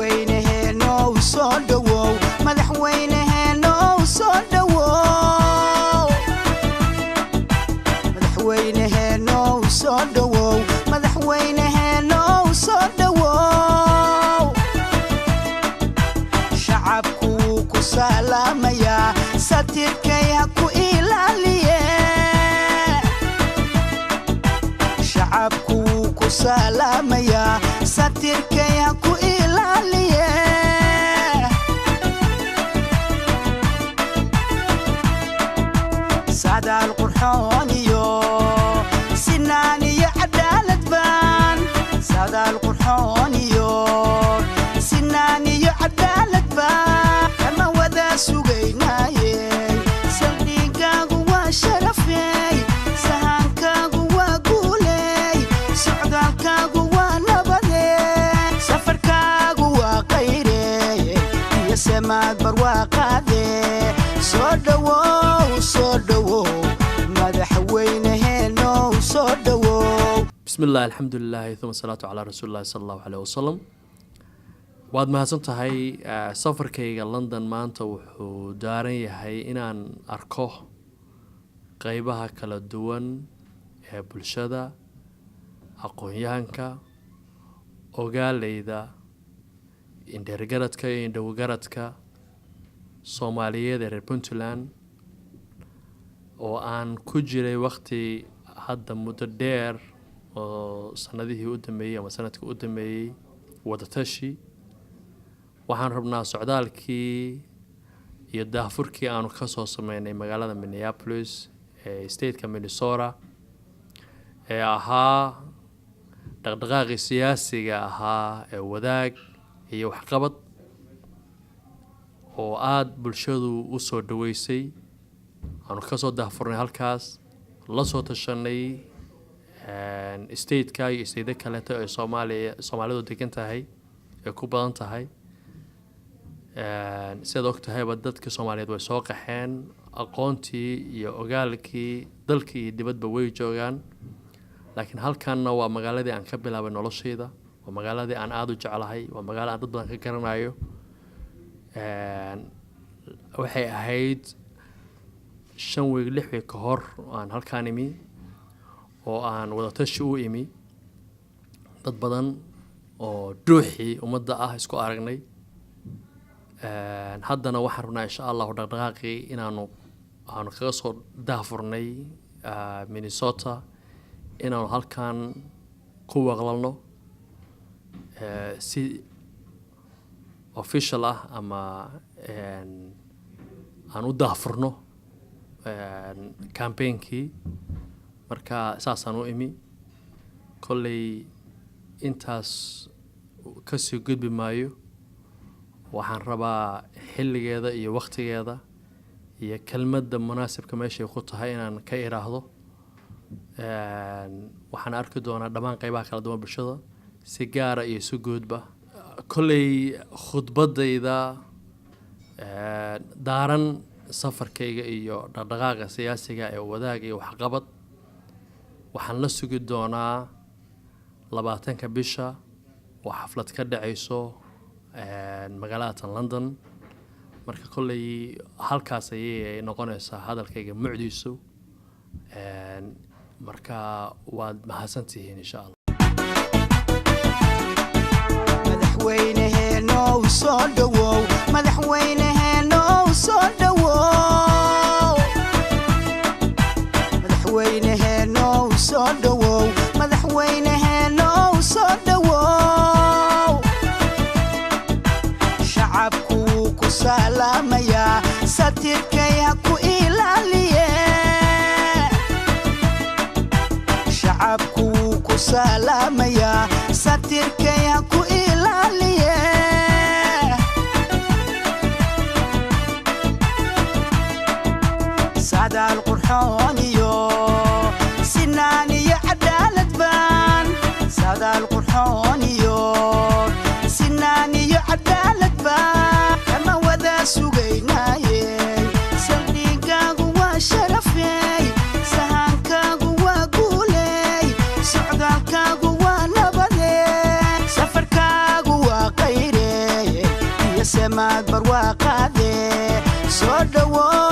madaxweynaheena soo dhawow madaxweynaheena soo dhawow madaxweynaheena soo dhawow madaxweynaheena soo dhawow shacabku ku salaamaya satirkay ha ku ilaaliye shacabku ku salaamaya satirkay ha ku ilaaliye سعد القرحانيو سناني عدالة بان سعد القرحانيو سناني عدالة بان أما وذا سوغيناي سلقيقا قوى شرفي سهانكا قوى قولي سعدالكا قوى نبدي سفركا قوى قيري يسماد برواقادي صدوو صدوو مدحوينهنو صدوو بسم الله الحمد لله ثم الصلاة على رسول الله صلى الله عليه وسلم واد ما هسنتهي سفركيغا لندن maanta wuxuu daaran yahay inaan arko qaybaha kala duwan ee bulshada aqoonyahanka ogaaleyda indhergaradka iyo indhowgaradka Soomaaliyeed ee Puntland oo aan ku jiray waqti hadda muddo dheer oo sanadihii u dhameeyay ama sanadkii u dhameeyay wada tashi waxaan rabnaa socdaalkii iyo daafurkii aanu ka soo sameynay magaalada Minneapolis ee state-ka Minnesota ee ahaa dhaqdhaqaaqi siyaasiga ahaa ee wadaag iyo waxqabad oo aad bulshadu u soo dhaweysay aanu ka soo daafurnay halkaas la soo tashanay state-ka iyo state kale ee Soomaalidu degan tahay ee ku badan tahay sida ogtahayba dadka Soomaaliyeed way soo qaxeen aqoontii iyo ogaalkii dalkii iyo dibadba way joogaan laakiin halkanna waa magaaladii aan ka bilaabay noloshayda waa magaaladii aan aad u jeclahay waa magaalo aan dad badan ka garanayo waxay ahayd 5 week 6 week ka hor aan halkaan imi oo aan wada tashi u imi dad badan oo dhuuxii ummadda ah isku aragnay haddana waxaan rabnaa insha Allah dhaqdhaqaaqii inaanu kaga soo daafurnay Minnesota inaanu halkaan ku waqlalno si official ah ama aan u daafurno campaign-kii marka saasaan u imi kolley intaas ka sii gudbi maayo waxaan rabaa xilligeeda iyo waqtigeeda iyo kelmadda munaasibka meeshay ku tahay inaan ka iraahdo waxaan arki doonaa dhammaan qaybaha kala duwan bulshada si gaara iyo si guudba kolley khudbadayda daaran safarkayga iyo dhaqdhaqaaqa siyaasiga ee wadaag iyo waxqabad waxaan la sugi doonaa 20 bisha oo xaflad ka dhacayso magaalada London marka kolley halkaas ayay noqonaysaa hadalkayga mucdiisu marka waad mahadsantihiin insha Allah madaxweynaheena soo dhawow madaxweynaheena soo dhawow madaxweynaheena soo dhawow madaxweynaheena soo dhawow shacabku ku salaamaya satirkay ha ku ilaaliye shacabku ku salaamaya satirkay ha ku ilaaliye سعد القرحانيو سناني عدالة بان سعد القرحانيو سناني عدالة بان أما وذا سوغيناي سلقيقا قوى شرفي سهانكا قوى قولي سعدالكا قوى نبدي سفركا قوى قيري سماد برواقة ذي صدوا